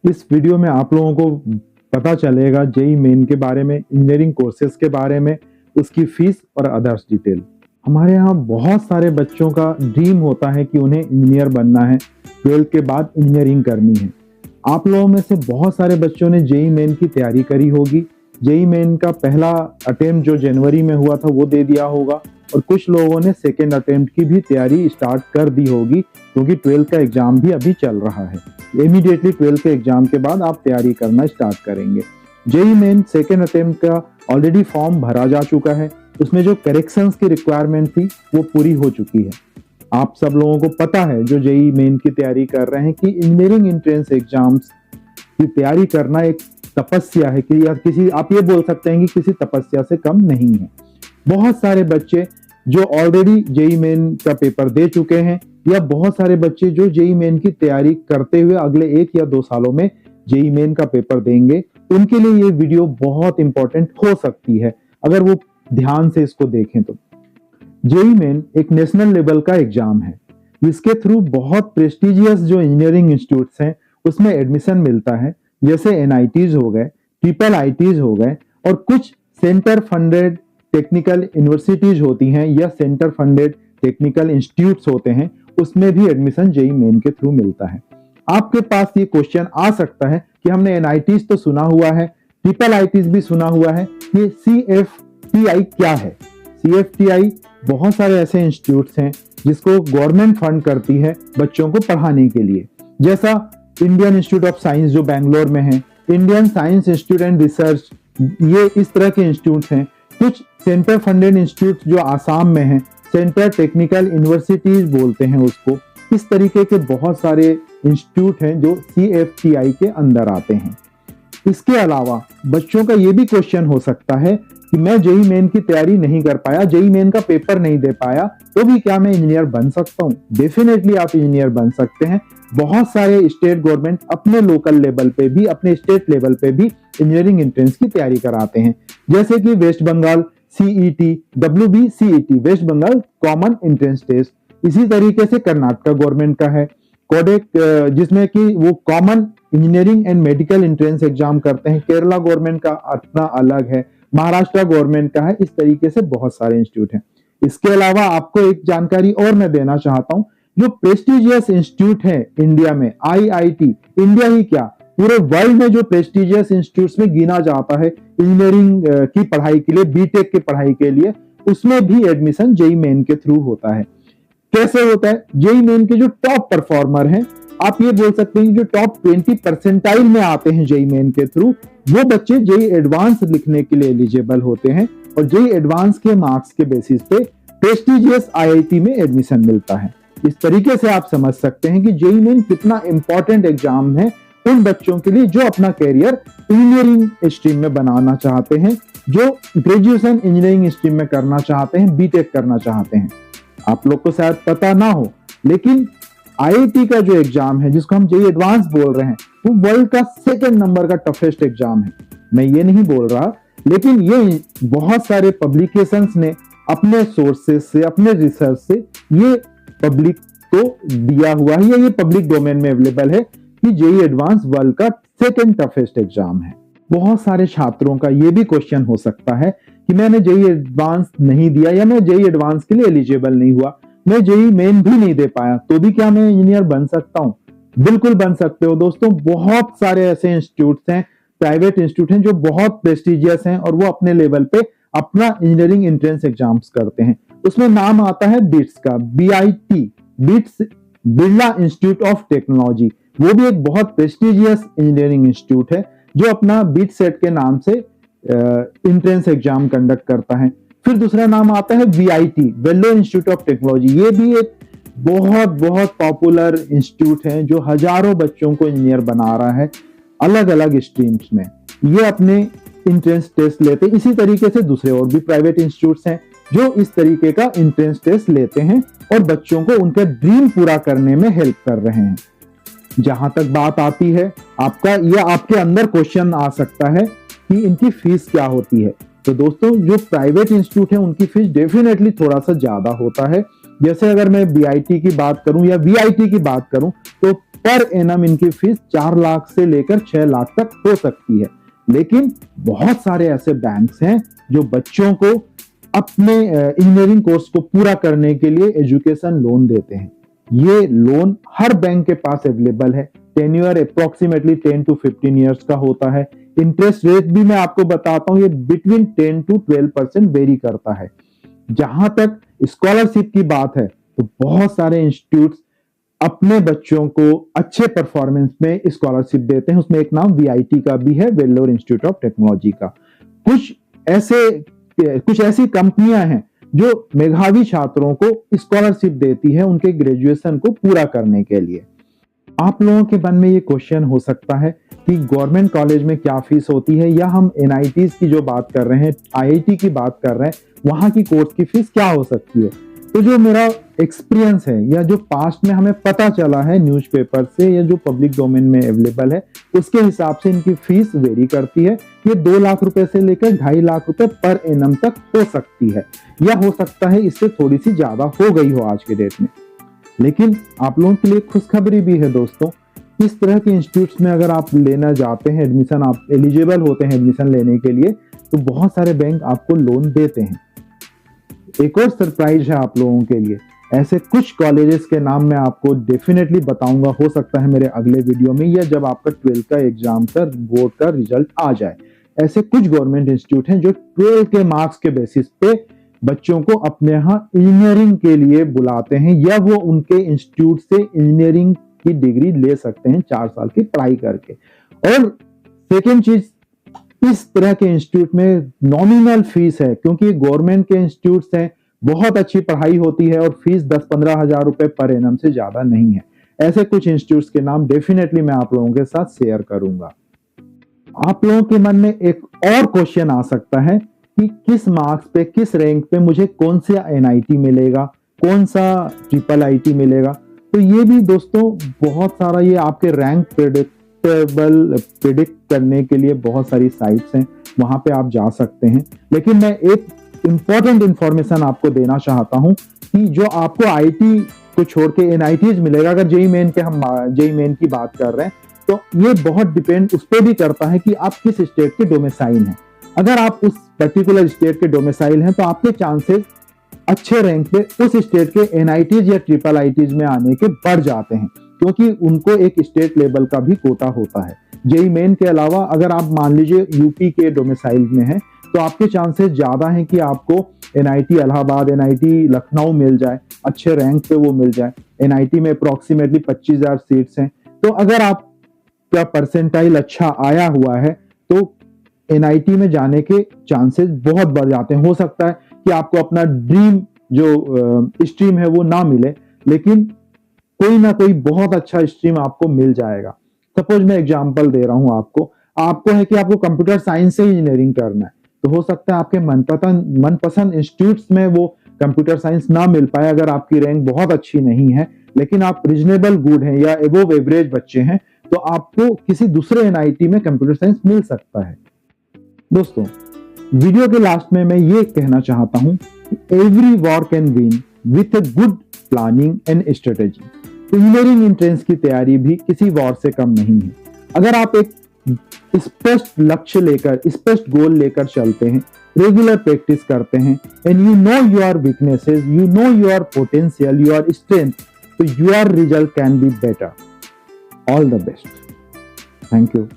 इस वीडियो में आप लोगों को पता चलेगा जेई मेन के बारे में, इंजीनियरिंग कोर्सेज के बारे में, उसकी फीस और अदर्स डिटेल। हमारे यहाँ बहुत सारे बच्चों का ड्रीम होता है कि उन्हें इंजीनियर बनना है, 12th के बाद इंजीनियरिंग करनी है। आप लोगों में से बहुत सारे बच्चों ने जेई मेन की तैयारी करी होगी। जेई मेन का पहला अटेम्प्ट जो जनवरी में हुआ था वो दे दिया होगा, और कुछ लोगों ने सेकेंड अटेम्प्ट की भी तैयारी स्टार्ट कर दी होगी, क्योंकि 12th का एग्जाम भी अभी चल रहा है। इमीडिएटली 12th के एग्जाम के बाद आप तैयारी करना स्टार्ट करेंगे। जेई मेन सेकेंड अटेम्प्ट का ऑलरेडी फॉर्म भरा जा चुका है, उसमें जो करेक्शंस की रिक्वायरमेंट थी वो पूरी हो चुकी है। आप सब लोगों को पता है जो जेई मेन की तैयारी कर रहे हैं कि इंजीनियरिंग एंट्रेंस एग्जाम्स की तैयारी करना एक तपस्या है, कि या किसी, आप ये बोल सकते हैं कि किसी तपस्या से कम नहीं है। बहुत सारे बच्चे जो ऑलरेडी जेई मेन का पेपर दे चुके हैं, या बहुत सारे बच्चे जो जेई मेन की तैयारी करते हुए अगले 1 या 2 सालों में जेई मेन का पेपर देंगे, उनके लिए ये वीडियो बहुत इंपॉर्टेंट हो सकती है अगर वो ध्यान से इसको देखें तो। जेई मेन एक नेशनल लेवल का एग्जाम है, जिसके थ्रू बहुत प्रेस्टिजियस जो इंजीनियरिंग इंस्टीट्यूट्स हैं उसमें एडमिशन मिलता है, जैसे एनआईटीज हो गए, ट्रिपल आईटीज हो गए, और कुछ सेंटर फंडेड टेक्निकल यूनिवर्सिटीज होती हैं या सेंटर फंडेड टेक्निकल इंस्टीट्यूट्स होते हैं, उसमें भी एडमिशन जेई मेन के थ्रू मिलता है। आपके पास ये क्वेश्चन आ सकता है कि हमने एनआईटीज तो सुना हुआ है, ट्रिपल आईटीज भी सुना हुआ है, ये सीएफटीआई क्या है? सीएफटीआई बहुत सारे ऐसे इंस्टीट्यूट्स हैं जिसको गवर्नमेंट फंड करती है बच्चों को पढ़ाने के लिए, जैसा इंडियन इंस्टीट्यूट ऑफ साइंस जो बैंगलोर में है, Indian science institute and research, ये इस तरह के इंस्टीट्यूट हैं। कुछ सेंटर फंडेड इंस्टीट्यूट जो आसाम में है, सेंटर टेक्निकल यूनिवर्सिटीज बोलते हैं उसको। इस तरीके के बहुत सारे इंस्टीट्यूट हैं जो सीएफटीआई के अंदर आते हैं। इसके अलावा बच्चों का ये भी क्वेश्चन हो सकता है कि मैं जेई मेन की तैयारी नहीं कर पाया, जेई मेन का पेपर नहीं दे पाया, तो भी क्या मैं इंजीनियर बन सकता हूँ? डेफिनेटली आप इंजीनियर बन सकते हैं। बहुत सारे स्टेट गवर्नमेंट अपने लोकल लेवल पे भी, अपने स्टेट लेवल पे भी इंजीनियरिंग एंट्रेंस की तैयारी कराते हैं, जैसे कि West Bengal CET, WBCET, West Bengal common entrance test. इसी तरीके से कर्नाटक गवर्नमेंट का है कोडेक, जिसमें कि वो common engineering and medical entrance exam करते हैं। केरला गवर्नमेंट का अपना अलग है, महाराष्ट्र गवर्नमेंट का है। इस तरीके से बहुत सारे इंस्टीट्यूट हैं। इसके अलावा आपको एक जानकारी और मैं देना चाहता हूं, जो प्रेस्टिजियस इंस्टीट्यूट है इंडिया में, आईआईटी, इंडिया ही क्या पूरे वर्ल्ड में जो प्रेस्टिजियस इंस्टीट्यूट्स में गिना जाता है इंजीनियरिंग की पढ़ाई के लिए, बीटेक की पढ़ाई के लिए, उसमें भी एडमिशन जेई मेन के थ्रू होता है। कैसे होता है? जेई मेन के जो टॉप परफॉर्मर हैं, आप ये बोल सकते हैं जो टॉप 20 परसेंटाइल में आते हैं जेई मेन के थ्रू, वो बच्चे जेई एडवांस लिखने के लिए एलिजिबल होते हैं, और जेई एडवांस के मार्क्स के बेसिस पे प्रेस्टिजियस आईआईटी में एडमिशन मिलता है। इस तरीके से आप समझ सकते हैं कि जेई मेन कितना इंपॉर्टेंट एग्जाम है उन बच्चों के लिए जो अपना कैरियर इंजीनियरिंग स्ट्रीम में बनाना चाहते हैं, जो ग्रेजुएशन इंजीनियरिंग स्ट्रीम में करना चाहते हैं, बीटेक करना चाहते हैं। आप लोग को शायद पता ना हो, लेकिन आईआईटी का जो एग्जाम है, जिसको हम जेई एडवांस बोल रहे हैं, वो वर्ल्ड का 2nd नंबर का टफेस्ट एग्जाम है। मैं ये नहीं बोल रहा, लेकिन ये बहुत सारे पब्लिकेशंस ने अपने सोर्सेस से, अपने रिसर्च से ये पब्लिक को दिया हुआ है, या ये पब्लिक डोमेन में अवेलेबल है कि जेई एडवांस वर्ल्ड का 2nd टफेस्ट एग्जाम है। बहुत सारे छात्रों का ये भी क्वेश्चन हो सकता है कि मैंने जेई एडवांस नहीं दिया, या मैं जेई एडवांस के लिए एलिजिबल नहीं हुआ, मैं जेई मेन भी नहीं दे पाया, तो भी क्या मैं इंजीनियर बन सकता हूं? बिल्कुल बन सकते हो दोस्तों। बहुत सारे ऐसे इंस्टीट्यूट्स हैं, प्राइवेट इंस्टीट्यूट हैं जो बहुत प्रेस्टिजियस हैं, और वो अपने लेवल पे अपना इंजीनियरिंग एंट्रेंस एग्जाम्स करते हैं। उसमें नाम आता है बिट्स का, BIT, bits, Birla institute of technology. वो भी एक बहुत प्रेस्टिजियस इंजीनियरिंग इंस्टीट्यूट है जो अपना बिट सेट के नाम से एंट्रेंस एग्जाम कंडक्ट करता है। फिर दूसरा नाम आता है VIT, Vellore institute of technology. ये भी एक बहुत बहुत पॉपुलर इंस्टीट्यूट है जो हजारों बच्चों को इंजीनियर बना रहा है अलग अलग स्ट्रीम्स में। ये अपने एंट्रेंस टेस्ट लेते हैं। इसी तरीके से दूसरे और भी प्राइवेट इंस्टीट्यूट्स हैं जो इस तरीके का एंट्रेंस टेस्ट लेते हैं और बच्चों को उनका ड्रीम पूरा करने में हेल्प कर रहे हैं। जहां तक बात आती है आपका, या आपके अंदर क्वेश्चन आ सकता है कि इनकी फीस क्या होती है, तो दोस्तों जो प्राइवेट इंस्टीट्यूट है उनकी फीस डेफिनेटली थोड़ा सा ज्यादा होता है। जैसे अगर मैं BIT की बात करूं या VIT की बात करूं, तो पर एनम इनकी फीस 4 लाख से लेकर 6 लाख तक हो सकती है। लेकिन बहुत सारे ऐसे बैंक्स हैं जो बच्चों को अपने इंजीनियरिंग कोर्स को पूरा करने के लिए एजुकेशन लोन देते हैं। ये लोन हर बैंक के पास अवेलेबल है। टेन्योर अप्रोक्सीमेटली 10 to 15 ईयर्स का होता है। इंटरेस्ट रेट भी मैं आपको बताता हूं, ये बिटवीन 10 to 12% वेरी करता है। जहां तक स्कॉलरशिप की बात है तो बहुत सारे इंस्टीट्यूट्स अपने बच्चों को अच्छे परफॉर्मेंस में स्कॉलरशिप देते हैं। उसमें एक नाम वीआईटी का भी है, वेल्लोर इंस्टीट्यूट ऑफ टेक्नोलॉजी का। कुछ ऐसी कंपनियां हैं जो मेधावी छात्रों को स्कॉलरशिप देती है उनके ग्रेजुएशन को पूरा करने के लिए। आप लोगों के मन में ये क्वेश्चन हो सकता है कि गवर्नमेंट कॉलेज में क्या फीस होती है, या हम एनआईटीज की जो बात कर रहे हैं, आईआईटी की बात कर रहे हैं, वहां की कोर्स की फीस क्या हो सकती है। तो जो मेरा एक्सपीरियंस है या जो पास्ट में हमें पता चला है न्यूज़पेपर से या जो पब्लिक डोमेन में अवेलेबल है, उसके हिसाब से इनकी फीस वेरी करती है। ये 2 लाख रुपए से लेकर 2.5 लाख रुपए पर एनम तक हो सकती है, या हो सकता है इससे थोड़ी सी ज्यादा हो गई हो आज के डेट में। लेकिन आप लोगों के लिए खुशखबरी भी है दोस्तों, इस तरह के इंस्टीट्यूट्स में अगर आप लेना चाहते हैं एडमिशन, आप एलिजिबल होते हैं एडमिशन लेने के लिए, तो बहुत सारे बैंक आपको लोन देते हैं। एक और सरप्राइज है आप लोगों के लिए, ऐसे कुछ कॉलेजेस के नाम मैं आपको डेफिनेटली बताऊंगा, हो सकता है मेरे अगले वीडियो में या जब आपका 12th का एग्जाम का बोर्ड का रिजल्ट आ जाए। ऐसे कुछ गवर्नमेंट इंस्टीट्यूट हैं जो 12 के मार्क्स के बेसिस पे बच्चों को अपने यहाँ इंजीनियरिंग के लिए बुलाते हैं, या वो उनके इंस्टीट्यूट से इंजीनियरिंग की डिग्री ले सकते हैं 4 साल की पढ़ाई करके। और सेकेंड चीज, इस तरह के इंस्टीट्यूट में नॉमिनल फीस है, क्योंकि गवर्नमेंट के इंस्टीट्यूट्स हैं, बहुत अच्छी पढ़ाई होती है और फीस 10-15 हजार रुपए पर एनम से ज्यादा नहीं है। ऐसे कुछ इंस्टीट्यूट्स के नाम डेफिनेटली मैं आप लोगों के साथ शेयर करूंगा। आप लोगों के मन में एक और क्वेश्चन आ सकता है कि किस मार्क्स पे, किस रैंक पे मुझे कौन सा एनआईटी मिलेगा, कौन सा ट्रिपल आईटी मिलेगा। तो ये भी दोस्तों बहुत सारा, ये आपके रैंक प्रिडिक्ट करने के लिए बहुत सारी साइट्स हैं, वहां पे आप जा सकते हैं। लेकिन मैं एक इंपॉर्टेंट इंफॉर्मेशन आपको देना चाहता हूं कि जो आपको आईटी को छोड़ के एनआईटीज मिलेगा, अगर जेई मेन के हम जेई मेन की बात कर रहे हैं, तो ये बहुत डिपेंड उस पर भी करता है कि आप किस स्टेट के डोमिसाइल हैं। अगर आप उस पर्टिकुलर स्टेट के डोमिसाइल हैं तो आपके चांसेस अच्छे रैंक पे उस स्टेट के एनआईटीज या ट्रिपल आईटीज में आने के बढ़ जाते हैं, क्योंकि उनको एक स्टेट लेवल का भी कोटा होता है। जेई मेन के अलावा अगर आप मान लीजिए यूपी के डोमिसाइल में हैं, तो आपके चांसेस ज्यादा हैं कि आपको एनआईटी इलाहाबाद, एनआईटी लखनऊ मिल जाए, अच्छे रैंक पे वो मिल जाए। एनआईटी में अप्रोक्सीमेटली 25,000 सीट्स हैं, तो अगर आपका परसेंटाइल अच्छा आया हुआ है तो एनआईटी में जाने के चांसेस बहुत बढ़ जाते हैं। हो सकता है कि आपको अपना ड्रीम जो स्ट्रीम है वो ना मिले, लेकिन कोई ना कोई बहुत अच्छा स्ट्रीम आपको मिल जाएगा। सपोज मैं एग्जांपल दे रहा हूं आपको है कि आपको कंप्यूटर साइंस से इंजीनियरिंग करना है, तो हो सकता है आपके मनपसंद इंस्टीट्यूट्स में वो कंप्यूटर साइंस ना मिल पाए अगर आपकी रैंक बहुत अच्छी नहीं है, लेकिन आप रीजनेबल गुड हैं या एबोव एवरेज बच्चे हैं, तो आपको किसी दूसरे एनआईटी में कंप्यूटर साइंस मिल सकता है। दोस्तों, वीडियो के लास्ट में मैं ये कहना चाहता हूं कि every war can win with a good planning and strategy. Engineering entrance की तैयारी भी किसी वॉर से कम नहीं है। अगर आप एक स्पष्ट लक्ष्य लेकर, स्पष्ट गोल लेकर चलते हैं, रेगुलर प्रैक्टिस करते हैं, and you know your weaknesses, you know your potential, your strength, तो your result can be better. All the best. Thank you.